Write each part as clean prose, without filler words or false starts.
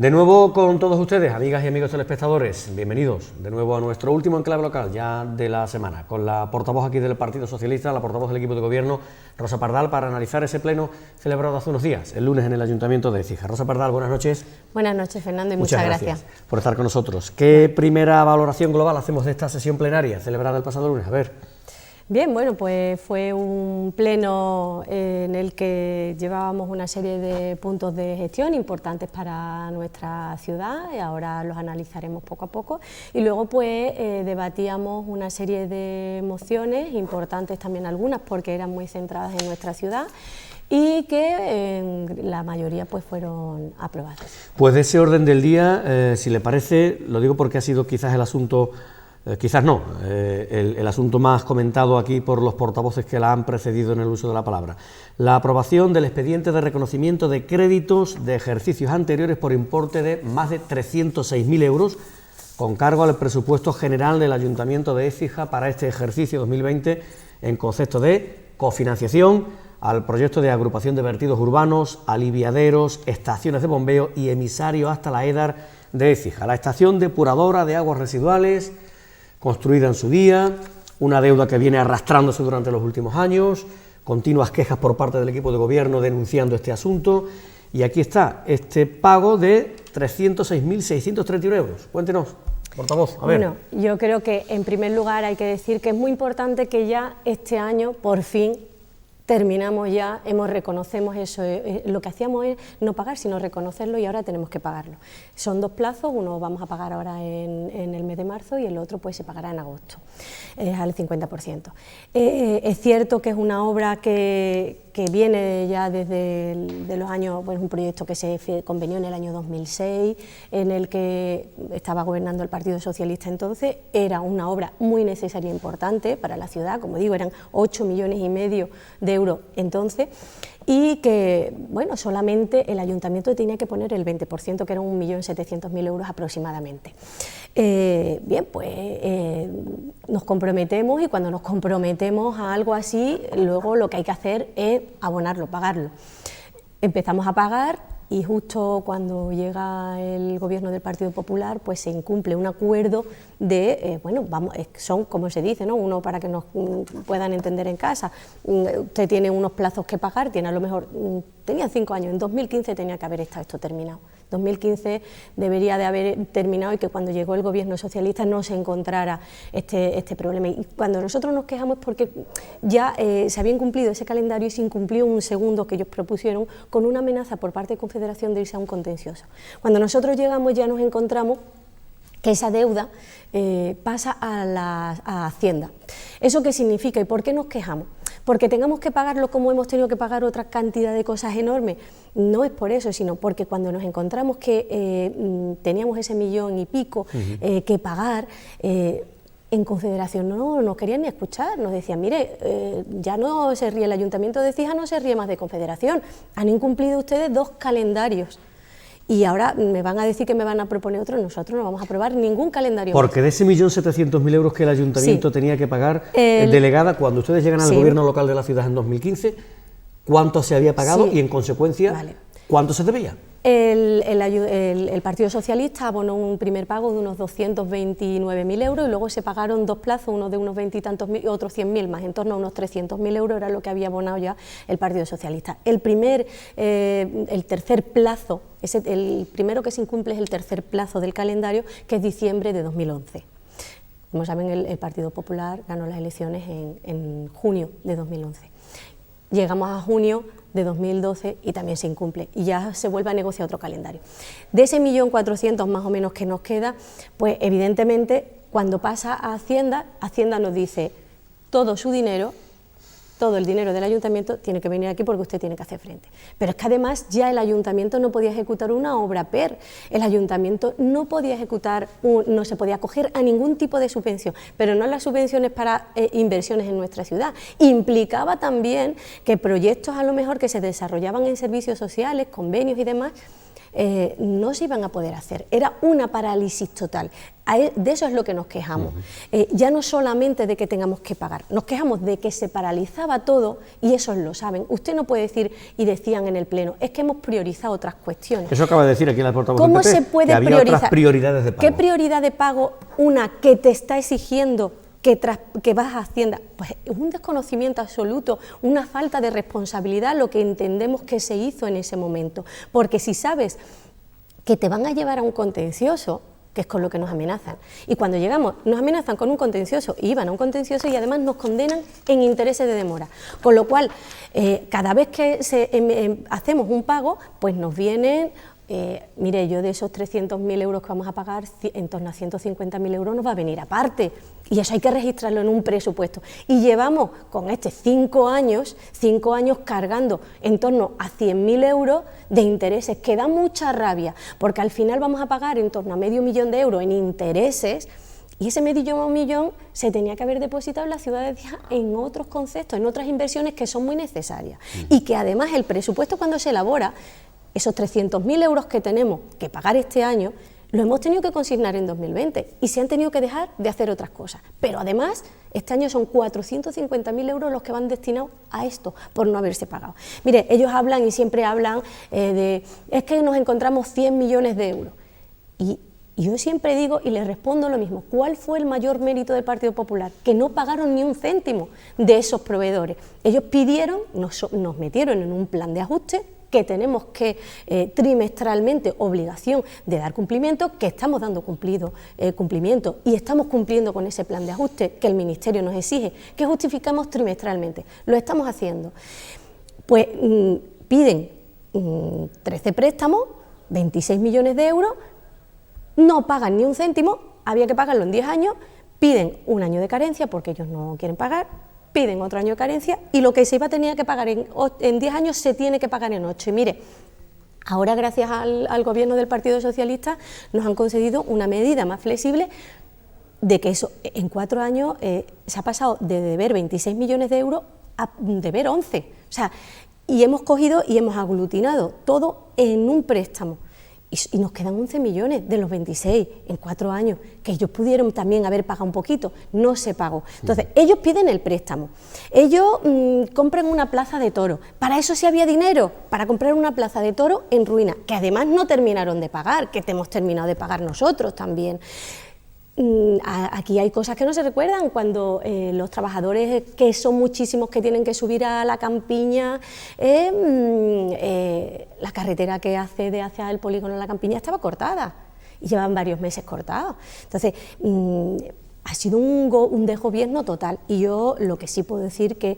De nuevo con todos ustedes, amigas y amigos telespectadores, bienvenidos de nuevo a nuestro último enclave local ya de la semana, con la portavoz aquí del Partido Socialista, la portavoz del equipo de gobierno, Rosa Pardal, para analizar ese pleno celebrado hace unos días, el lunes en el Ayuntamiento de Écija. Rosa Pardal, buenas noches. Buenas noches, Fernando, y muchas gracias por estar con nosotros. ¿Qué primera valoración global hacemos de esta sesión plenaria celebrada el pasado lunes? A ver. Bien, bueno, pues fue un pleno en el que llevábamos una serie de puntos de gestión importantes para nuestra ciudad, y ahora los analizaremos poco a poco, y luego pues debatíamos una serie de mociones, importantes también algunas porque eran muy centradas en nuestra ciudad, y que la mayoría pues fueron aprobadas. Pues de ese orden del día, si le parece, lo digo porque ha sido quizás el asunto... quizás no, el asunto más comentado aquí por los portavoces que la han precedido en el uso de la palabra. La aprobación del expediente de reconocimiento de créditos de ejercicios anteriores por importe de más de 306.000 euros, con cargo al presupuesto general del Ayuntamiento de Écija para este ejercicio 2020, en concepto de cofinanciación al proyecto de agrupación de vertidos urbanos, aliviaderos, estaciones de bombeo y emisario hasta la EDAR de Écija. La estación depuradora de aguas residuales, construida en su día, una deuda que viene arrastrándose durante los últimos años, continuas quejas por parte del equipo de gobierno denunciando este asunto, y aquí está este pago de 306.631 euros. Cuéntenos, portavoz, a ver. Bueno, yo creo que en primer lugar hay que decir que es muy importante que ya este año, por fin, terminamos ya, reconocemos eso, lo que hacíamos es no pagar, sino reconocerlo, y ahora tenemos que pagarlo. Son dos plazos, uno vamos a pagar ahora en el mes de marzo y el otro pues se pagará en agosto, al 50%. Es cierto que es una obra que viene ya desde de los años, pues un proyecto que se convenió en el año 2006, en el que estaba gobernando el Partido Socialista entonces. Era una obra muy necesaria e importante para la ciudad, como digo, eran 8,5 millones de euros entonces, y que, bueno, solamente el Ayuntamiento tenía que poner el 20%, que eran 1.700.000 euros aproximadamente. Bien, pues nos comprometemos, y cuando nos comprometemos a algo así, luego lo que hay que hacer es abonarlo, pagarlo. Empezamos a pagar, y justo cuando llega el gobierno del Partido Popular, pues se incumple un acuerdo de, bueno, son como se dice, ¿no? Uno, para que nos puedan entender en casa, usted tiene unos plazos que pagar, tiene a lo mejor, tenía 5 años, en 2015 tenía que haber estado esto terminado. 2015 debería de haber terminado, y que cuando llegó el gobierno socialista no se encontrara este problema. Y cuando nosotros nos quejamos es porque ya se había incumplido ese calendario y se incumplió un segundo que ellos propusieron, con una amenaza por parte de Confederación de irse a un contencioso. Cuando nosotros llegamos ya nos encontramos que esa deuda pasa a Hacienda. ¿Eso qué significa y por qué nos quejamos? ¿Porque tengamos que pagarlo como hemos tenido que pagar otra cantidad de cosas enormes? No es por eso, sino porque cuando nos encontramos que teníamos ese 1,5 millones que pagar, en Confederación no nos querían ni escuchar, nos decían, mire, ya no se ríe el Ayuntamiento de Écija, no se ríe más de Confederación, han incumplido ustedes 2 calendarios. Y ahora me van a decir que me van a proponer otro. Nosotros no vamos a aprobar ningún calendario. Porque de ese 1.700.000 euros que el Ayuntamiento tenía que pagar, delegada, cuando ustedes llegan al gobierno local de la ciudad en 2015, ¿cuánto se había pagado y en consecuencia cuánto se debía? El Partido Socialista abonó un primer pago de unos 229.000 euros, y luego se pagaron 2 plazos, uno de unos 20 y tantos mil y otro 100.000, más en torno a unos 300.000 euros era lo que había abonado ya el Partido Socialista. El tercer plazo, el primero que se incumple es el tercer plazo del calendario, que es diciembre de 2011. Como saben, el Partido Popular ganó las elecciones en junio de 2011. Llegamos a junio de 2012 y también se incumple, y ya se vuelve a negociar otro calendario. De ese 1.400.000 más o menos que nos queda, pues evidentemente cuando pasa a Hacienda, Hacienda nos dice todo su dinero, todo el dinero del Ayuntamiento tiene que venir aquí porque usted tiene que hacer frente. Pero es que además ya el Ayuntamiento no podía ejecutar una obra PER, el Ayuntamiento no podía ejecutar, no se podía acoger a ningún tipo de subvención, pero no las subvenciones para inversiones en nuestra ciudad. Implicaba también que proyectos a lo mejor que se desarrollaban en servicios sociales, convenios y demás, no se iban a poder hacer. Era una parálisis total. De eso es lo que nos quejamos. Ya no solamente de que tengamos que pagar, nos quejamos de que se paralizaba todo y eso lo saben. Usted no puede decir, y decían en el Pleno, es que hemos priorizado otras cuestiones. Eso acaba de decir aquí la portavoz del PP, ¿Cómo se puede que había priorizar? otras prioridades de pago. ¿Qué prioridad de pago? Una que te está exigiendo que vas a Hacienda, pues es un desconocimiento absoluto, una falta de responsabilidad lo que entendemos que se hizo en ese momento, porque si sabes que te van a llevar a un contencioso, que es con lo que nos amenazan, y cuando llegamos nos amenazan con un contencioso, y iban a un contencioso y además nos condenan en intereses de demora, con lo cual cada vez que hacemos un pago, pues nos vienen... mire, yo de esos 300.000 euros que vamos a pagar, en torno a 150.000 euros nos va a venir aparte, y eso hay que registrarlo en un presupuesto. Y llevamos con 5 años cargando en torno a 100.000 euros de intereses, que da mucha rabia, porque al final vamos a pagar en torno a $500.000 de euros en intereses, y ese $500.000 se tenía que haber depositado en la ciudad de Écija en otros conceptos, en otras inversiones que son muy necesarias, y que además el presupuesto cuando se elabora, esos 300.000 euros que tenemos que pagar este año, lo hemos tenido que consignar en 2020 y se han tenido que dejar de hacer otras cosas. Pero además, este año son 450.000 euros los que van destinados a esto, por no haberse pagado. Mire, ellos hablan y siempre hablan es que nos encontramos 100 millones de euros. Y yo siempre digo y les respondo lo mismo, ¿cuál fue el mayor mérito del Partido Popular? Que no pagaron ni un céntimo de esos proveedores. Ellos pidieron, nos metieron en un plan de ajuste, que tenemos que trimestralmente obligación de dar cumplimiento, que estamos dando cumplimiento y estamos cumpliendo con ese plan de ajuste que el Ministerio nos exige, que justificamos trimestralmente. Lo estamos haciendo. Pues piden 13 préstamos, 26 millones de euros, no pagan ni un céntimo, había que pagarlo en 10 años, piden un año de carencia porque ellos no quieren pagar, piden otro año de carencia y lo que se iba a tener que pagar en 10 años se tiene que pagar en 8. Y mire, ahora gracias al gobierno del Partido Socialista nos han concedido una medida más flexible de que eso en 4 años se ha pasado de deber 26 millones de euros a deber 11. O sea, y hemos cogido y hemos aglutinado todo en un préstamo. Y nos quedan 11 millones de los 26 en 4 años, que ellos pudieron también haber pagado un poquito, no se pagó. Entonces, ellos piden el préstamo, ellos compran una plaza de toros, para eso sí había dinero, para comprar una plaza de toros en ruina, que además no terminaron de pagar, que hemos terminado de pagar nosotros también. Aquí hay cosas que no se recuerdan, cuando los trabajadores, que son muchísimos que tienen que subir a la campiña, la carretera que hace hacia el polígono de la campiña estaba cortada y llevan varios meses cortados. Entonces, ha sido un desgobierno total y yo lo que sí puedo decir que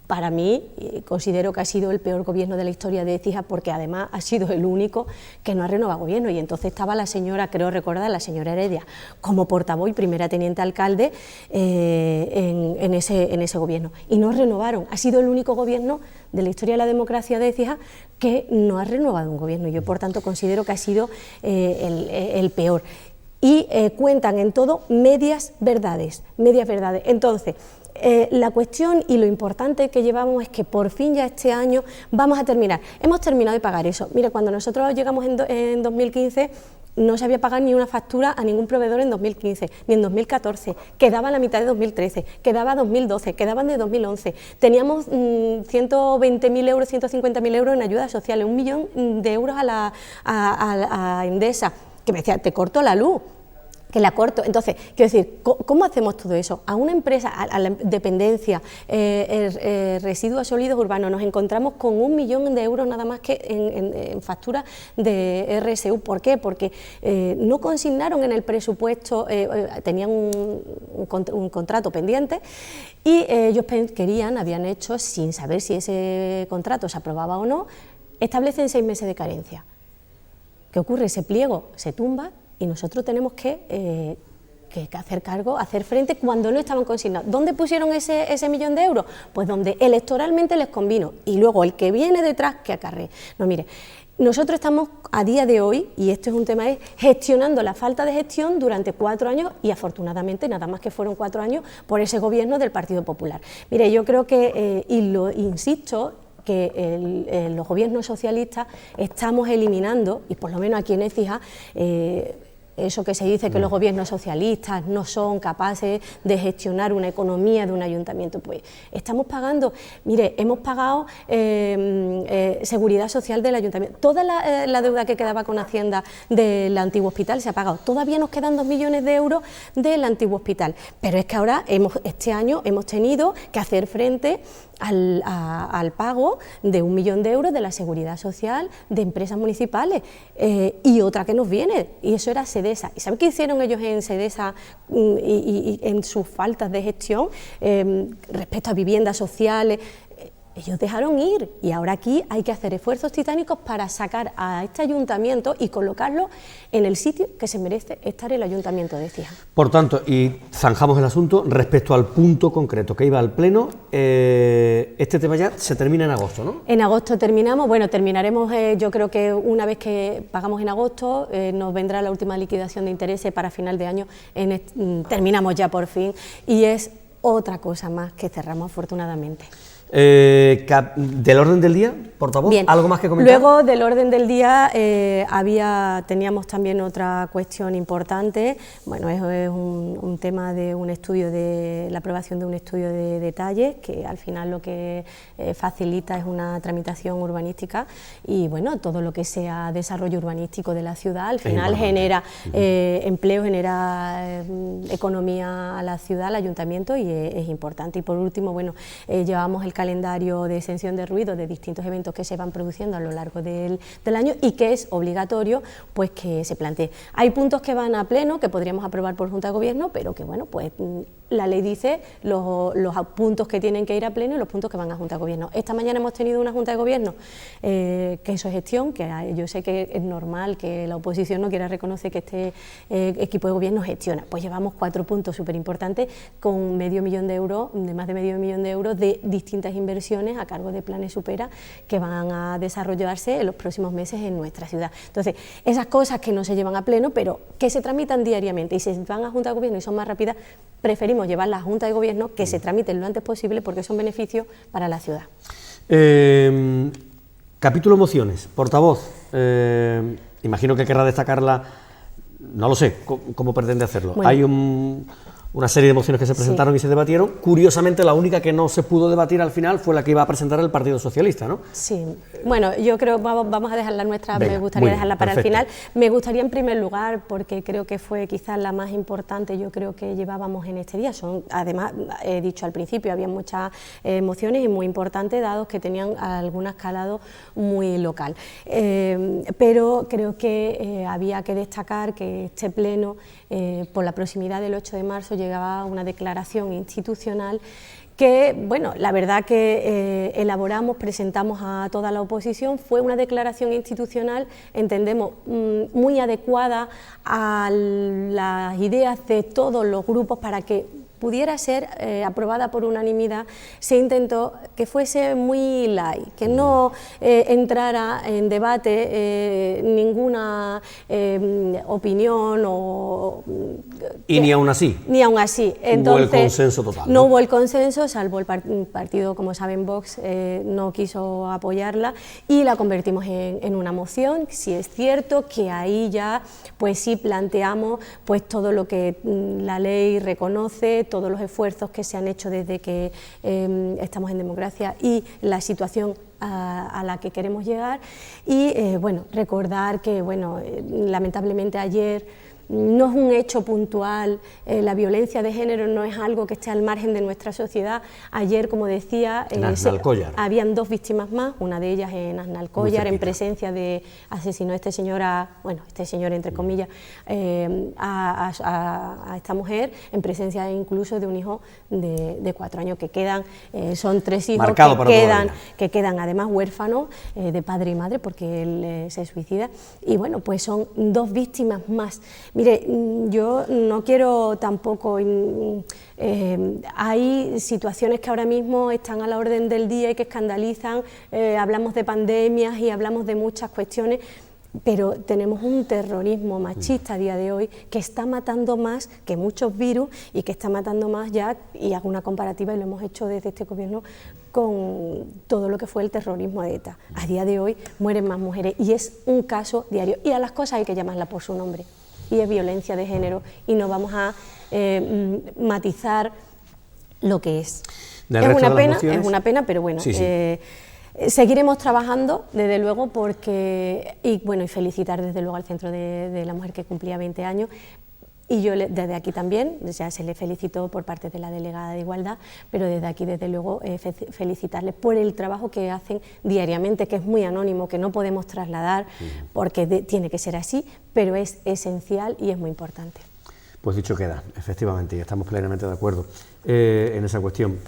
para mí considero que ha sido el peor gobierno de la historia de Écija, porque además ha sido el único que no ha renovado gobierno, y entonces estaba la señora, creo recordar, la señora Heredia como portavoz y primera teniente alcalde en ese gobierno, y no renovaron. Ha sido el único gobierno de la historia de la democracia de Écija que no ha renovado un gobierno, y yo por tanto considero que ha sido el peor. Y cuentan en todo medias verdades. Entonces, la cuestión y lo importante que llevamos es que por fin ya este año vamos a terminar. Hemos terminado de pagar eso. Mira, cuando nosotros llegamos en 2015 no se había pagado ni una factura a ningún proveedor en 2015, ni en 2014, quedaba la mitad de 2013, quedaba 2012, quedaban de 2011. Teníamos 120.000 euros, 150.000 euros en ayudas sociales, 1 millón de euros a Endesa, que me decía, te corto la luz, que la corto. Entonces, quiero decir, ¿cómo hacemos todo eso? A una empresa, a la dependencia, residuos sólidos urbanos, nos encontramos con 1 millón de euros nada más que en factura de RSU. ¿Por qué? Porque no consignaron en el presupuesto, tenían un contrato pendiente y ellos habían hecho, sin saber si ese contrato se aprobaba o no, establecen 6 meses de carencia. ¿Qué ocurre? Ese pliego se tumba y nosotros tenemos que hacer cargo, hacer frente cuando no estaban consignados. ¿Dónde pusieron ese 1 millón de euros? Pues donde electoralmente les convino, y luego el que viene detrás que acarree. No, mire, nosotros estamos a día de hoy, y esto es un tema, gestionando la falta de gestión durante 4 años, y afortunadamente nada más que fueron 4 años por ese gobierno del Partido Popular. Mire, yo creo que, y lo insisto, que los gobiernos socialistas estamos eliminando, y por lo menos aquí en Écija, eso que se dice que los gobiernos socialistas no son capaces de gestionar una economía de un ayuntamiento, pues estamos pagando, mire, hemos pagado seguridad social del ayuntamiento, toda la deuda que quedaba con Hacienda del antiguo hospital se ha pagado, todavía nos quedan 2 millones de euros del antiguo hospital, pero es que ahora este año hemos tenido que hacer frente al pago de 1 millón de euros de la seguridad social de empresas municipales y otra que nos viene, y eso era SEDESA. ¿Y saben qué hicieron ellos en SEDESA y en sus faltas de gestión respecto a viviendas sociales? Ellos dejaron ir, y ahora aquí hay que hacer esfuerzos titánicos para sacar a este ayuntamiento y colocarlo en el sitio que se merece estar el ayuntamiento de Écija. Por tanto, y zanjamos el asunto respecto al punto concreto que iba al pleno, este tema ya se termina en agosto, ¿no? En agosto terminamos, bueno, terminaremos, yo creo que una vez que pagamos en agosto, nos vendrá la última liquidación de intereses para final de año, terminamos ya por fin, y es otra cosa más que cerramos afortunadamente. Del orden del día, portavoz, bien. ¿Algo más que comentar? Luego del orden del día teníamos también otra cuestión importante, bueno, es un tema de un estudio, de la aprobación de un estudio de detalles, que al final lo que facilita es una tramitación urbanística, y bueno, todo lo que sea desarrollo urbanístico de la ciudad, al final genera empleo, genera economía a la ciudad, al ayuntamiento, y es importante. Y por último, bueno, llevamos el calendario de exención de ruido de distintos eventos que se van produciendo a lo largo del año, y que es obligatorio pues que se plantee. Hay puntos que van a pleno, que podríamos aprobar por Junta de Gobierno, pero que bueno, pues la ley dice los puntos que tienen que ir a pleno y los puntos que van a Junta de Gobierno. Esta mañana hemos tenido una Junta de Gobierno que es su gestión, que yo sé que es normal que la oposición no quiera reconocer que este equipo de gobierno gestiona. Pues llevamos 4 puntos súper importantes con más de medio millón de euros de distintas inversiones a cargo de Planes Supera, que van a desarrollarse en los próximos meses en nuestra ciudad. Entonces, esas cosas que no se llevan a pleno, pero que se tramitan diariamente y se van a Junta de Gobierno y son más rápidas, preferimos llevarlas a Junta de Gobierno, que se tramiten lo antes posible, porque son beneficios para la ciudad. Capítulo mociones, portavoz, imagino que querrá destacarla, no lo sé, ¿cómo pretende hacerlo? Bueno. Hay una serie de mociones que se presentaron y se debatieron. Curiosamente, la única que no se pudo debatir al final fue la que iba a presentar el Partido Socialista, ¿no? Sí, bueno, yo creo vamos a dejarla nuestra, venga, me gustaría dejarla para perfecto. el final. Me gustaría en primer lugar, porque creo que fue quizás la más importante, yo creo que llevábamos en este día. Además, he dicho al principio, había muchas mociones y muy importantes, dados que tenían algún escalado muy local. Pero creo que había que destacar que este pleno, por la proximidad del 8 de marzo, llegaba una declaración institucional que, bueno, la verdad que presentamos a toda la oposición. Fue una declaración institucional, entendemos, muy adecuada a las ideas de todos los grupos para que pudiera ser aprobada por unanimidad. Se intentó que fuese muy light, que no entrara en debate ninguna opinión y ni aún así. Ni aún así. Hubo Entonces, el consenso total, no hubo el consenso, salvo el partido, como saben, Vox no quiso apoyarla, y la convertimos en una moción. Sí es cierto que ahí ya pues sí planteamos pues todo lo que la ley reconoce, todos los esfuerzos que se han hecho desde que estamos en democracia y la situación a la que queremos llegar, y bueno, recordar que bueno, lamentablemente ayer no es un hecho puntual, la violencia de género no es algo que esté al margen de nuestra sociedad. Ayer, como decía, habían 2 víctimas más, una de ellas en Aznalcóllar, en presencia de asesinó este señor entre comillas, a esta mujer, en presencia incluso de un hijo de 4 años que quedan, son 3 hijos que quedan además huérfanos de padre y madre, porque él se suicida, y bueno, pues son 2 víctimas más. Mire, yo no quiero tampoco, hay situaciones que ahora mismo están a la orden del día y que escandalizan, hablamos de pandemias y hablamos de muchas cuestiones, pero tenemos un terrorismo machista a día de hoy que está matando más que muchos virus y que está matando más ya, y hago una comparativa y lo hemos hecho desde este gobierno, con todo lo que fue el terrorismo de ETA. A día de hoy mueren más mujeres y es un caso diario. Y a las cosas hay que llamarlas por su nombre. Y es violencia de género y no vamos a matizar lo que es. Es una pena, pero bueno. Sí, sí. Seguiremos trabajando, desde luego, porque, y felicitar desde luego al Centro de la Mujer que cumplía 20 años, y yo desde aquí también, ya se le felicitó por parte de la delegada de Igualdad, pero desde aquí desde luego felicitarles por el trabajo que hacen diariamente, que es muy anónimo, que no podemos trasladar, porque tiene que ser así, pero es esencial y es muy importante. Pues dicho queda, efectivamente, y estamos plenamente de acuerdo en esa cuestión.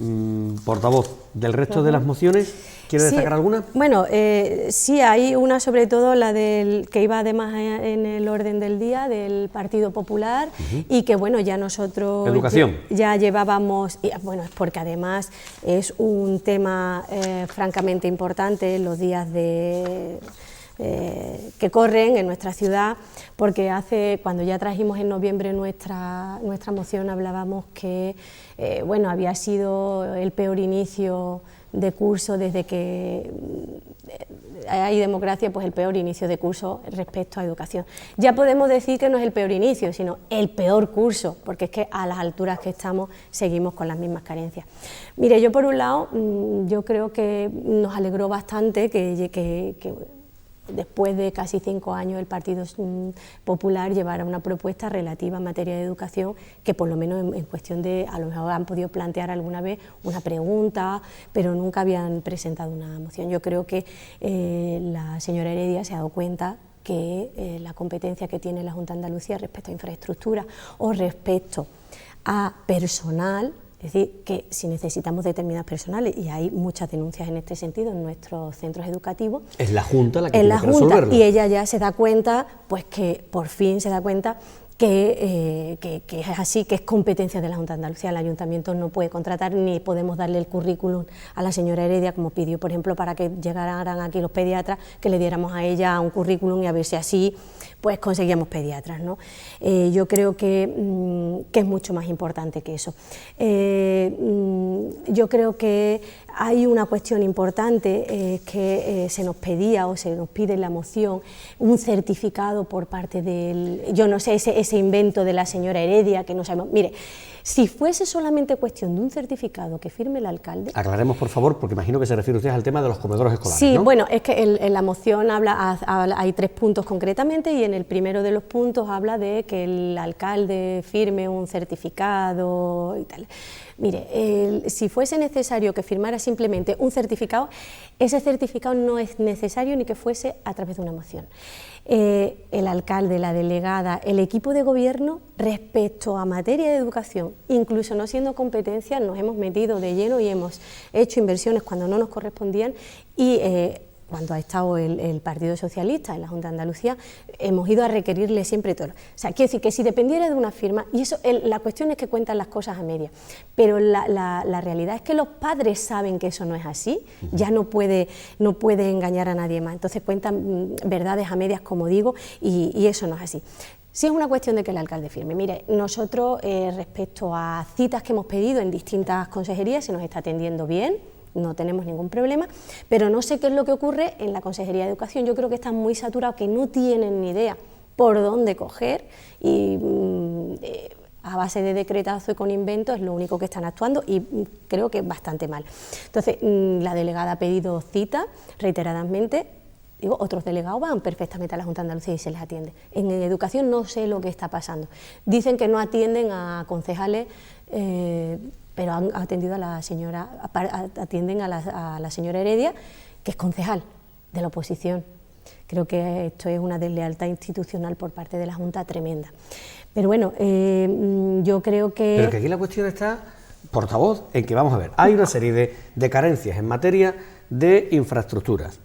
Portavoz, del resto de las mociones, ¿quiere destacar alguna? Bueno, sí, hay una, sobre todo la del que iba además en el orden del día, del Partido Popular, y que bueno, ya nosotros Educación. Ya llevábamos, y, bueno, es porque además es un tema francamente importante en los días que corren en nuestra ciudad, porque cuando ya trajimos en noviembre nuestra moción, hablábamos que había sido el peor inicio de curso desde que hay democracia, pues el peor inicio de curso respecto a educación. Ya podemos decir que no es el peor inicio, sino el peor curso, porque es que a las alturas que estamos seguimos con las mismas carencias. Mire, yo por un lado, yo creo que nos alegró bastante que después de casi 5 años el Partido Popular llevara una propuesta relativa en materia de educación, que por lo menos en cuestión de, a lo mejor han podido plantear alguna vez una pregunta, pero nunca habían presentado una moción. Yo creo que la señora Heredia se ha dado cuenta que la competencia que tiene la Junta de Andalucía respecto a infraestructura o respecto a personal, es decir, que si necesitamos determinadas personales, y hay muchas denuncias en este sentido en nuestros centros educativos, es la Junta la que tiene que resolverlo. Y ella ya se da cuenta, pues que por fin se da cuenta que es así, que es competencia de la Junta de Andalucía. El Ayuntamiento no puede contratar ni podemos darle el currículum a la señora Heredia, como pidió, por ejemplo, para que llegaran aquí los pediatras, que le diéramos a ella un currículum y a ver si así pues conseguíamos pediatras, ¿no? Yo creo que es mucho más importante que eso. Yo creo que hay una cuestión importante que se nos pedía o se nos pide en la moción, un certificado por parte del, yo no sé, ese invento de la señora Heredia, que no sabemos. Mire, si fuese solamente cuestión de un certificado que firme el alcalde... Aclaremos, por favor, porque imagino que se refiere usted al tema de los comedores escolares, sí, ¿no? Bueno, es que en la moción hay 3 puntos concretamente, y en el primero de los puntos habla de que el alcalde firme un certificado y tal. Mire, si fuese necesario que firmara simplemente un certificado, ese certificado no es necesario ni que fuese a través de una moción. El alcalde, la delegada, el equipo de gobierno, respecto a materia de educación, incluso no siendo competencia, nos hemos metido de lleno y hemos hecho inversiones cuando no nos correspondían, y cuando ha estado el Partido Socialista en la Junta de Andalucía, hemos ido a requerirle siempre todo. O sea, quiero decir que si dependiera de una firma, y eso, la cuestión es que cuentan las cosas a medias, pero la realidad es que los padres saben que eso no es así, ya no puede engañar a nadie más, entonces cuentan verdades a medias, como digo, y eso no es así. Si es una cuestión de que el alcalde firme. Mire, nosotros respecto a citas que hemos pedido en distintas consejerías, se nos está atendiendo bien, no tenemos ningún problema, pero no sé qué es lo que ocurre en la Consejería de Educación. Yo creo que están muy saturados, que no tienen ni idea por dónde coger, y a base de decretazo y con inventos es lo único que están actuando, y creo que es bastante mal. Entonces, la delegada ha pedido cita reiteradamente. Digo, otros delegados van perfectamente a la Junta de Andalucía y se les atiende. En educación no sé lo que está pasando. Dicen que no atienden a concejales, pero han atendido a la señora, atienden a la señora Heredia, que es concejal de la oposición. Creo que esto es una deslealtad institucional por parte de la Junta tremenda. Pero bueno, yo creo que... Pero que aquí la cuestión está, portavoz, en que, vamos a ver, hay una serie de carencias en materia de infraestructuras.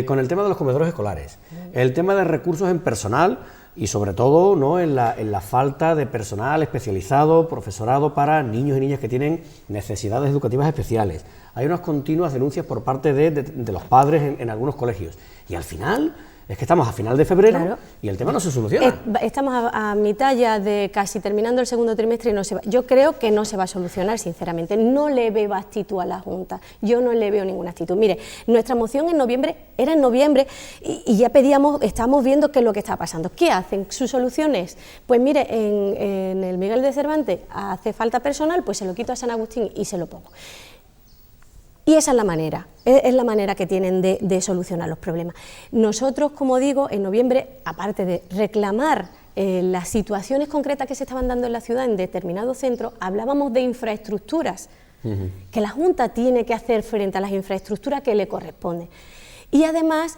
Con el tema de los comedores escolares, el tema de recursos en personal y sobre todo, ¿no?, en la falta de personal especializado, profesorado para niños y niñas que tienen necesidades educativas especiales. Hay unas continuas denuncias por parte de los padres en algunos colegios, y al final Es que estamos a final de febrero, claro, y el tema no se soluciona. Estamos a mitad ya de casi terminando el segundo trimestre y no se va. Yo creo que no se va a solucionar, sinceramente. No le veo actitud a la Junta. Yo no le veo ninguna actitud. Mire, nuestra moción en noviembre era en noviembre y ya estábamos viendo qué es lo que está pasando. ¿Qué hacen? Sus soluciones, pues mire, en el Miguel de Cervantes hace falta personal, pues se lo quito a San Agustín y se lo pongo. Y esa es la manera que tienen de solucionar los problemas. Nosotros, como digo, en noviembre, aparte de reclamar las situaciones concretas que se estaban dando en la ciudad en determinados centros, hablábamos de infraestructuras, que la Junta tiene que hacer frente a las infraestructuras que le corresponden. Y además,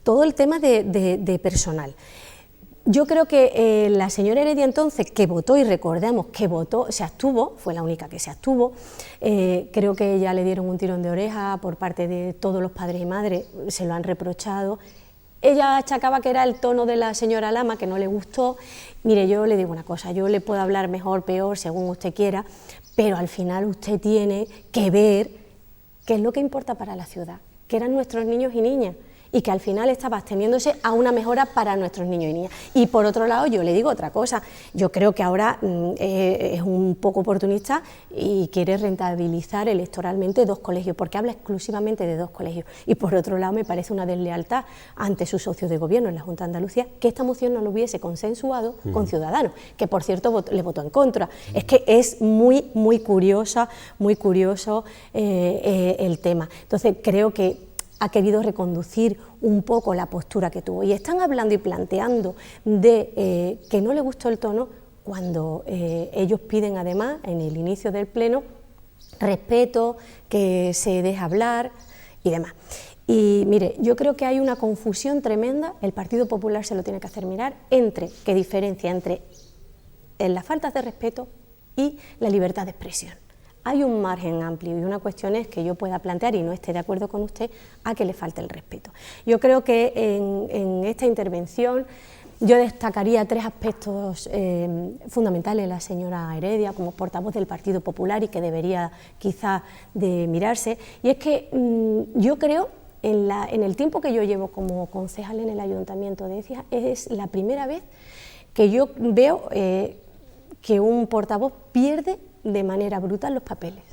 todo el tema de personal. Yo creo que la señora Heredia entonces, que votó, y recordemos que votó, se abstuvo, fue la única que se abstuvo, creo que ella le dieron un tirón de oreja por parte de todos los padres y madres, se lo han reprochado. Ella achacaba que era el tono de la señora Lama, que no le gustó. Mire, yo le digo una cosa, yo le puedo hablar mejor, peor, según usted quiera, pero al final usted tiene que ver qué es lo que importa para la ciudad, que eran nuestros niños y niñas, y que al final estaba absteniéndose a una mejora para nuestros niños y niñas. Y por otro lado, yo le digo otra cosa, yo creo que ahora es un poco oportunista y quiere rentabilizar electoralmente 2 colegios, porque habla exclusivamente de 2 colegios. Y por otro lado, me parece una deslealtad ante sus socios de gobierno en la Junta de Andalucía que esta moción no lo hubiese consensuado con Ciudadanos, que por cierto le votó en contra. Es que es muy curioso el tema. Entonces creo que ha querido reconducir un poco la postura que tuvo. Y están hablando y planteando de que no le gustó el tono cuando ellos piden además, en el inicio del pleno, respeto, que se deje hablar y demás. Y mire, yo creo que hay una confusión tremenda, el Partido Popular se lo tiene que hacer mirar, que diferencia entre las faltas de respeto y la libertad de expresión. Hay un margen amplio y una cuestión es que yo pueda plantear y no esté de acuerdo con usted a que le falte el respeto. Yo creo que en esta intervención yo destacaría 3 aspectos fundamentales de la señora Heredia como portavoz del Partido Popular y que debería quizás de mirarse, y es que yo creo en el tiempo que yo llevo como concejal en el Ayuntamiento de Écija es la primera vez que yo veo que un portavoz pierde de manera brutal los papeles.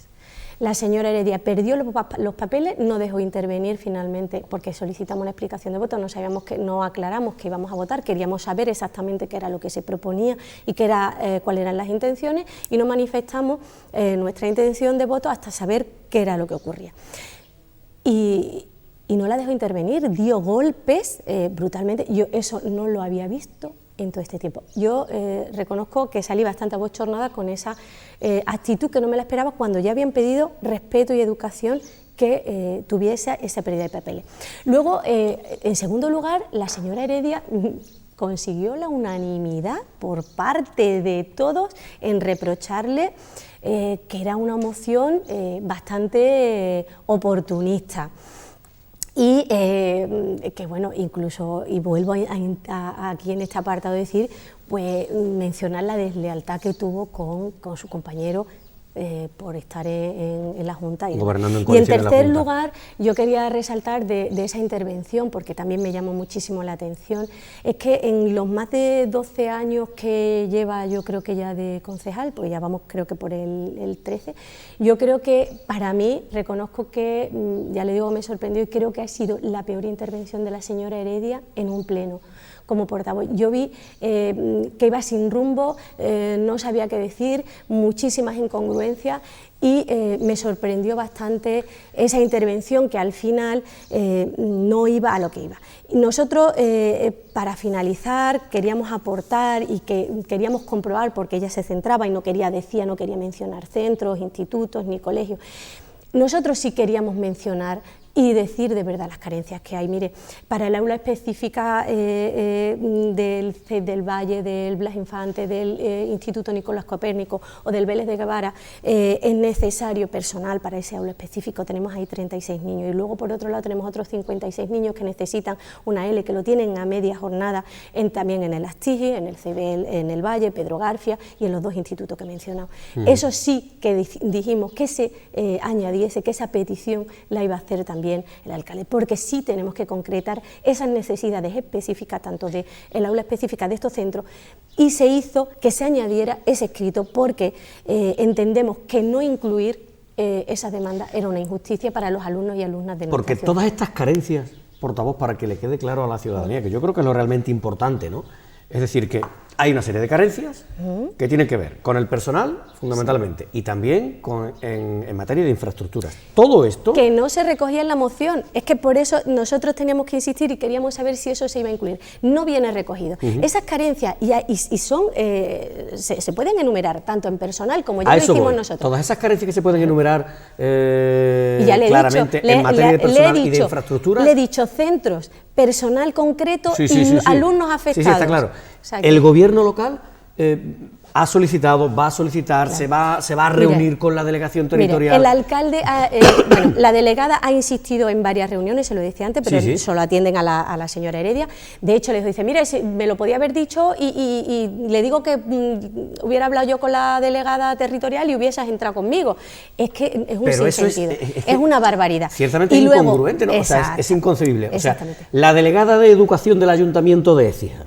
La señora Heredia perdió los papeles, no dejó intervenir finalmente porque solicitamos una explicación de voto, no aclaramos que íbamos a votar, queríamos saber exactamente qué era lo que se proponía y cuáles eran las intenciones, y no manifestamos nuestra intención de voto hasta saber qué era lo que ocurría. Y no la dejó intervenir, dio golpes brutalmente. Yo eso no lo había visto en todo este tiempo. Yo reconozco que salí bastante abochornada con esa actitud que no me la esperaba cuando ya habían pedido respeto y educación que tuviese esa pérdida de papeles. Luego, en segundo lugar, la señora Heredia consiguió la unanimidad por parte de todos en reprocharle que era una moción bastante oportunista. Y que bueno, incluso, y vuelvo aquí en este apartado a decir, pues mencionar la deslealtad que tuvo con su compañero por estar en la Junta. Gobernando en y en coalición tercer en la Junta. lugar, yo quería resaltar de esa intervención, porque también me llamó muchísimo la atención, es que en los más de 12 años que lleva, yo creo que ya de concejal, pues ya vamos creo que por el 13, yo creo que para mí, reconozco que, ya le digo, me sorprendió y creo que ha sido la peor intervención de la señora Heredia en un pleno como portavoz. Yo vi que iba sin rumbo, no sabía qué decir, muchísimas incongruencias, y me sorprendió bastante esa intervención que al final no iba a lo que iba. Nosotros, para finalizar, queríamos aportar y queríamos comprobar, porque ella se centraba y no quería mencionar centros, institutos ni colegios. Nosotros sí queríamos mencionar y decir de verdad las carencias que hay. Mire, para el aula específica del CEP del Valle, del Blas Infante, del Instituto Nicolás Copérnico o del Vélez de Guevara, es necesario personal para ese aula específico. Tenemos ahí 36 niños y luego por otro lado tenemos otros 56 niños que necesitan una L, que lo tienen a media jornada también en el Astigi, en el CEBEL, en el Valle, Pedro Garfia y en los 2 institutos que he mencionado. Eso sí que dijimos que se añadiese, que esa petición la iba a hacer también también el alcalde, porque sí tenemos que concretar esas necesidades específicas, tanto del aula específica de estos centros, y se hizo que se añadiera ese escrito porque entendemos que no incluir esa demanda era una injusticia para los alumnos y alumnas de nuestra Porque ciudad. todas estas carencias, portavoz, para que le quede claro a la ciudadanía, que yo creo que es lo realmente importante, ¿no? Es decir, que hay una serie de carencias que tienen que ver con el personal, fundamentalmente, y también en materia de infraestructuras. Todo esto... Que no se recogía en la moción, es que por eso nosotros teníamos que insistir y queríamos saber si eso se iba a incluir. No viene recogido. Esas carencias y son se pueden enumerar tanto en personal como ya lo hicimos nosotros. Todas esas carencias que se pueden enumerar Y ya le claramente en materia de personal y de infraestructuras... Le he dicho centros, personal concreto y alumnos afectados. Sí, está claro. O sea, que... El gobierno local ha solicitado, va a solicitar, claro, se va a reunir con la delegación territorial. El alcalde, bueno, la delegada ha insistido en varias reuniones, se lo decía antes, pero solo atienden a la señora Heredia. De hecho, les dice, mire, me lo podía haber dicho y le digo que hubiera hablado yo con la delegada territorial y hubieses entrado conmigo. Es que es un sinsentido, es una barbaridad. Ciertamente y luego, incongruente, ¿no? O sea, es inconcebible. O sea, la delegada de Educación del Ayuntamiento de Écija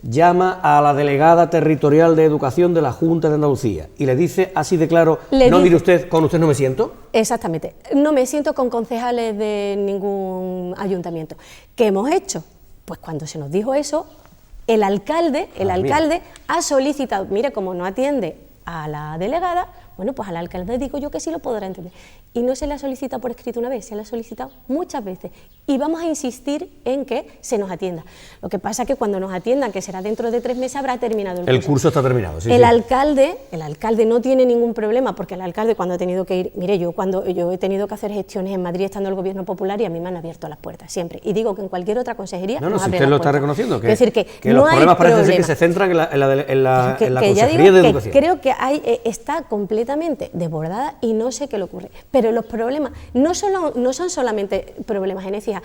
llama a la delegada territorial de Educación de la Junta de Andalucía y le dice así de claro, mire usted, con usted no me siento. Exactamente, no me siento con concejales de ningún ayuntamiento. ¿Qué hemos hecho? Pues cuando se nos dijo eso, el alcalde ha solicitado, mire, como no atiende a la delegada, bueno, pues al alcalde digo yo que sí lo podrá entender. Y no se le ha solicitado por escrito una vez, se le ha solicitado muchas veces. Y vamos a insistir en que se nos atienda. Lo que pasa es que cuando nos atiendan, que será dentro de 3 meses, habrá terminado el curso. El curso está terminado, sí. El alcalde no tiene ningún problema, porque el alcalde cuando ha tenido que ir... Mire, yo he tenido que hacer gestiones en Madrid estando el Gobierno Popular y a mí me han abierto las puertas, siempre. Y digo que en cualquier otra consejería no, si usted lo está reconociendo, que, es decir, que los problemas parece ser que se centran en la Consejería de Educación. Creo que está completamente desbordada y no sé qué le ocurre. Pero los problemas no son solamente problemas en Écija.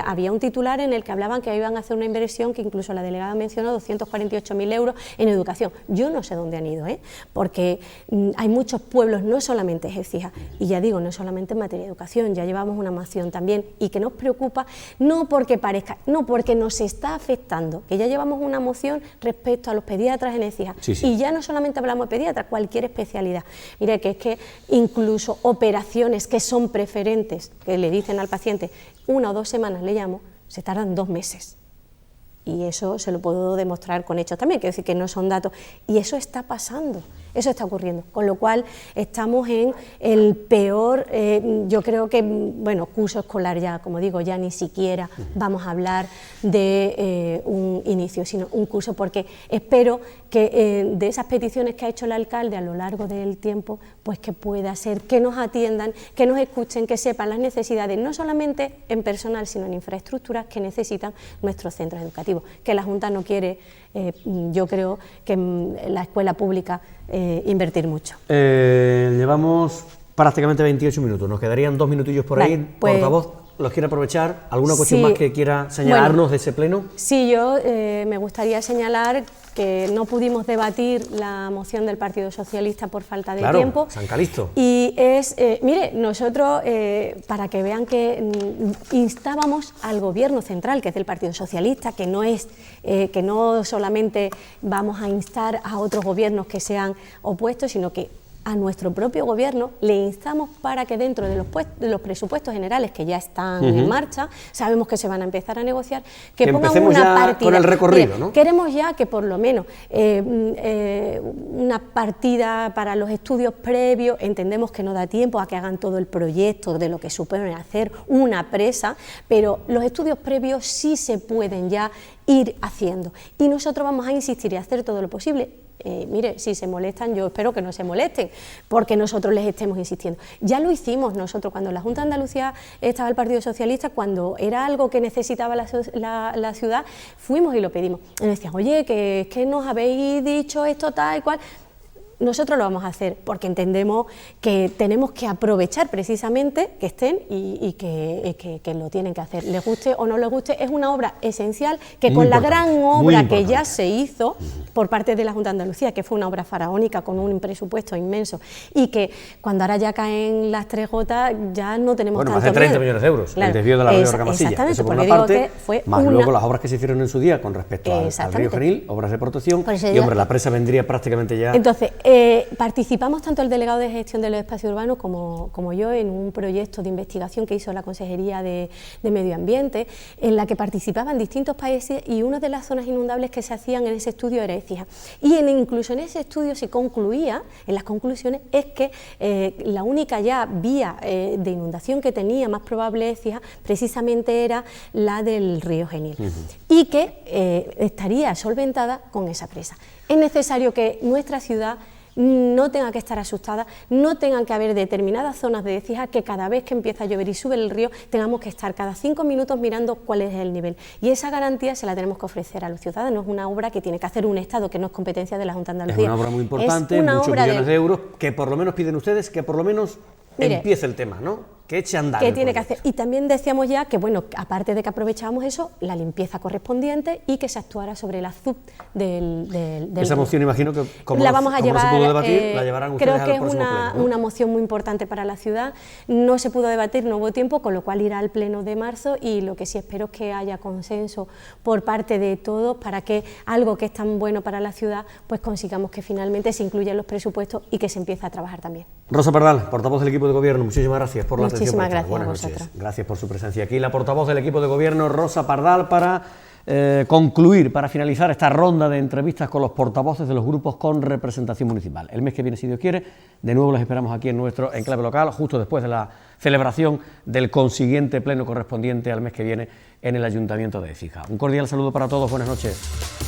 Había un titular en el que hablaban que iban a hacer una inversión que incluso la delegada mencionó 248.000 euros en educación. Yo no sé dónde han ido, porque hay muchos pueblos, no solamente es Écija, y ya digo, no solamente en materia de educación, ya llevamos una moción también y que nos preocupa, no porque parezca, no porque nos está afectando, que ya llevamos una moción respecto a los pediatras en Écija, y ya no solamente hablamos de pediatras, cualquier especialidad. Mira, que es que incluso operaciones que son preferentes, que le dicen al paciente 1 o 2 semanas, le llamo, se tardan 2 meses. Y eso se lo puedo demostrar con hechos también, quiero decir que no son datos. Y eso está pasando, eso está ocurriendo. Con lo cual estamos en el peor, yo creo que, bueno, curso escolar ya, como digo, ya ni siquiera vamos a hablar de un inicio, sino un curso, porque espero que de esas peticiones que ha hecho el alcalde a lo largo del tiempo, pues que pueda ser que nos atiendan, que nos escuchen, que sepan las necesidades, no solamente en personal, sino en infraestructuras que necesitan nuestros centros educativos. Que la Junta no quiere, yo creo que en la escuela pública invertir mucho. Llevamos prácticamente 28 minutos, nos quedarían 2 minutillos por ahí, portavoz. ¿Los quiere aprovechar? ¿Alguna cuestión más que quiera señalarnos de ese pleno? Sí, yo me gustaría señalar que no pudimos debatir la moción del Partido Socialista por falta de tiempo. San Calisto. Y es, mire, nosotros, para que vean que instábamos al Gobierno central, que es del Partido Socialista, que no solamente vamos a instar a otros gobiernos que sean opuestos, sino que a nuestro propio gobierno le instamos para que dentro de los presupuestos generales que ya están en marcha, sabemos que se van a empezar a negociar, que pongan una partida. Con el recorrido, ¿no? Queremos ya que por lo menos una partida para los estudios previos, entendemos que no da tiempo a que hagan todo el proyecto de lo que supone hacer una presa, pero los estudios previos sí se pueden ya ir haciendo. Y nosotros vamos a insistir y a hacer todo lo posible. Mire, si se molestan, yo espero que no se molesten, porque nosotros les estemos insistiendo. Ya lo hicimos nosotros cuando en la Junta de Andalucía estaba el Partido Socialista, cuando era algo que necesitaba la ciudad, fuimos y lo pedimos. Y nos decían, oye, que nos habéis dicho esto tal y cual. nosotros lo vamos a hacer porque entendemos que tenemos que aprovechar precisamente que estén y que lo tienen que hacer. Les guste o no les guste, es una obra esencial que con la gran obra que ya se hizo por parte de la Junta de Andalucía, que fue una obra faraónica con un presupuesto inmenso y que cuando ahora ya caen las 3 gotas ya no tenemos tanto más de 30 miedo. millones de euros, Claro, el desvío de la Río Ramasilla. Exactamente, Eso por porque una digo parte, que fue más luego las obras que se hicieron en su día con respecto al río Genil, obras de protección, y hombre, la presa vendría prácticamente ya... Entonces, participamos tanto el delegado de gestión de los espacios urbanos como yo en un proyecto de investigación que hizo la Consejería de Medio Ambiente, en la que participaban distintos países y una de las zonas inundables que se hacían en ese estudio era Écija. Y incluso en ese estudio se concluía, en las conclusiones, es que la única ya vía de inundación que tenía más probable Écija precisamente era la del río Genil y que estaría solventada con esa presa. Es necesario que nuestra ciudad no tenga que estar asustada, no tengan que haber determinadas zonas de Écija que cada vez que empieza a llover y sube el río tengamos que estar cada 5 minutos mirando cuál es el nivel. Y esa garantía se la tenemos que ofrecer a los ciudadanos. Es una obra que tiene que hacer un Estado, que no es competencia de la Junta de Andalucía. Es una obra muy importante, muchos millones de euros, que por lo menos piden ustedes, que por lo menos empiece el tema, ¿no? Que eche a andar. ¿Qué tiene que hacer? Y también decíamos ya que, bueno, aparte de que aprovechábamos eso, la limpieza correspondiente y que se actuara sobre el azul del esa moción, imagino que como la vamos a llevar, no se pudo debatir, la llevarán ustedes creo que al próximo pleno, ¿no? Una moción muy importante para la ciudad. No se pudo debatir, no hubo tiempo, con lo cual irá al pleno de marzo y lo que sí espero es que haya consenso por parte de todos para que algo que es tan bueno para la ciudad, pues consigamos que finalmente se incluya en los presupuestos y que se empiece a trabajar también. Rosa Pardal, portavoz del equipo de gobierno, muchísimas gracias por la atención. Muchísimas gracias Buenas a noches. vosotros. Gracias por su presencia aquí. La portavoz del equipo de gobierno, Rosa Pardal, para concluir, para finalizar esta ronda de entrevistas con los portavoces de los grupos con representación municipal. El mes que viene, si Dios quiere, de nuevo les esperamos aquí en nuestro enclave local, justo después de la celebración del consiguiente pleno correspondiente al mes que viene en el Ayuntamiento de Écija. Un cordial saludo para todos, buenas noches.